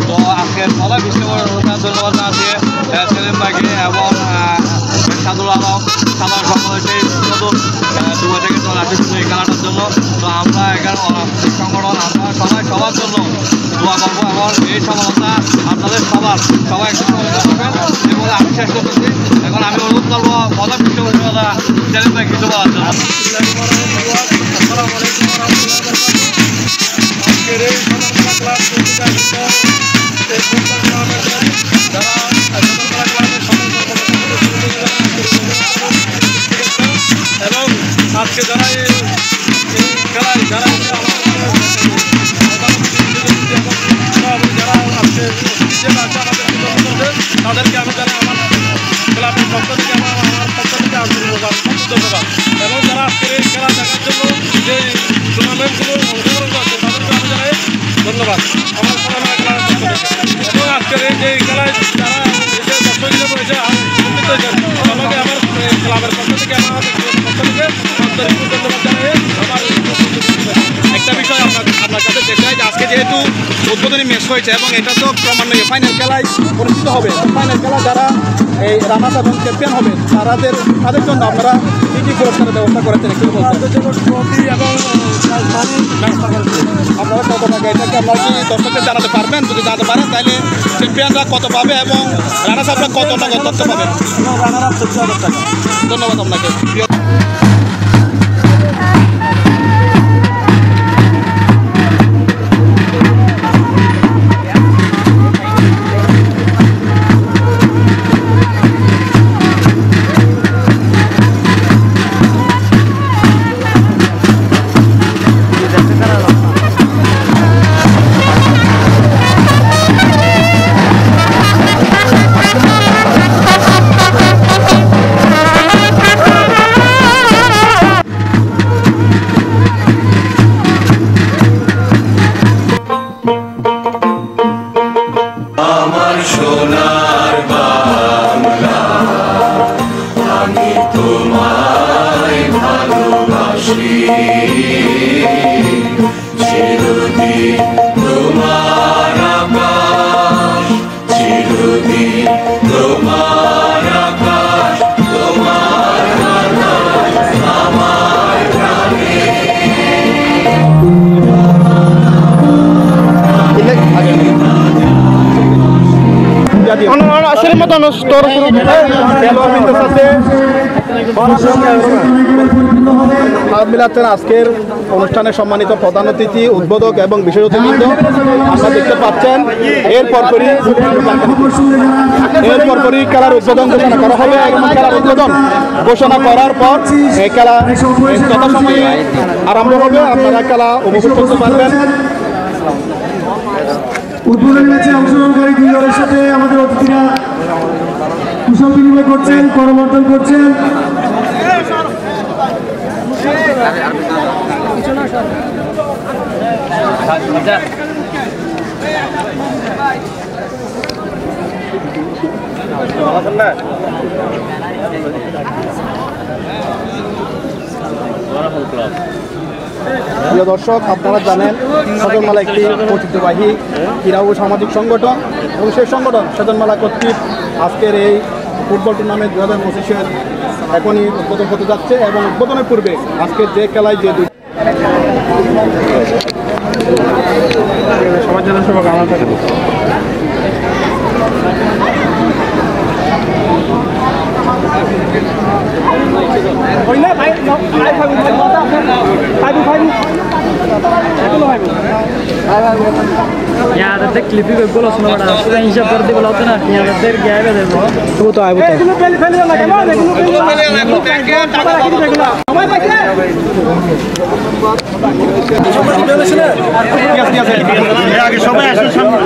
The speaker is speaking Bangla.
তো আজকের খেলা বিষ্ণুপুর ধন্যবাদ জানাচ্ছি সেলিম ভাইকে এবং সাদুল আলম সাধারণ সম্পাদক নতুন দুবাই থেকে চলে আসে শুধু এই খেলাটার জন্য। তো আমরা এখানে সংগঠন আমরা সবার জন্য দোয়া করবো এবং এই সফলতা আপনাদের সবাই একটু করবেন এবং আমি শেষ করতেছি। এখন আমি অনুরোধ করবো মজা বিষ্ণুপুর সেলিম ভাই কিছু বলার জন্য। এবং আজকে যারা এই খেলায় যারা তাদেরকে আমি জানি আমার ক্লাবের পক্ষ থেকে আমার পক্ষ থেকে ধন্যবাদ এবং যারা আজকের এই খেলা দেখার জন্য যে টুর্নামেন্টগুলো অংশগ্রহণ করছে তাদেরকে আমি জানাই ধন্যবাদ আমার খেলা ক্লাবের পক্ষ থেকে। এবং আজকের এই যে খেলায় যারা এসে দর্শক হিসেবে এসে উপস্থিত হয়েছেন সবাইকে আমার ক্লাবের পক্ষ থেকে আমার পক্ষ থেকে আন্তরিক ধন্যবাদ জানাই। আমার একটা বিষয় আপনার কাছে দেখতে হয় যে আজকে যেহেতু উদ্বোধনী ম্যাচ হয়েছে এবং এটা তো ক্রমান্বয়ে ফাইনাল খেলায় অনুষ্ঠিত হবে, ফাইনাল খেলা যারা এই রানার্স এবং চ্যাম্পিয়ন হবে তাদের জন্য আপনারা কী কী পুরস্কারের ব্যবস্থা করেছেন একটু বলতে এবং আপনারা কত টাকা এটাকে আপনারা কি দর্শকদের জানাতে পারবেন? যদি জানাতে পারেন তাহলে চ্যাম্পিয়নরা কত পাবে এবং রানার্স আপরা কত টাকা তথ্য পাবেন? রানার আপ 70,000 টাকা। ধন্যবাদ আপনাকে। আজকের অনুষ্ঠানে সম্মানিত প্রধান অতিথি উদ্বোধক এবং বিশেষ অতিথিবৃন্দ আপনারা দেখতে পাচ্ছেন এর পরপরই খেলার উদ্বোধন ঘোষণা করা হবে এবং খেলার উদ্বোধন ঘোষণা করার পর এই খেলা যথাসময়ে আরম্ভ হবে। আপনারা খেলা উপভোগ করতে পারবেন। উদ্বোধনী ম্যাচে অংশগ্রহণকারী দুই দলের সাথে আমাদের অতিথিরা কুশল বিনিময় করছেন, করমর্দন করছেন। প্রিয় দর্শক, আপনারা জানেন সজনমেলা একটি ঐতিহ্যবাহী ক্রীড়া ও সামাজিক সংগঠন এবং সেই সংগঠন সজনমেলা কর্তৃক আজকের এই ফুটবল টুর্নামেন্ট 2025 এখনই উদ্বোধন হতে যাচ্ছে এবং উদ্বোধনের পূর্বে আজকের যে খেলায় যে সবার জন্য শুভকামনা থাকবে। यहाँ क्लिप বিবেক বলো শোনা পুরো হিসাব করে দিবো হতো না আমাদের গ্যাবে দেবো তবু তো আইবো এগুলো ফেলে ফেলে না কেন এগুলো টাকা রাখি দিবে এগুলো সময় পাইছে আগে সবাই আসুন সামনে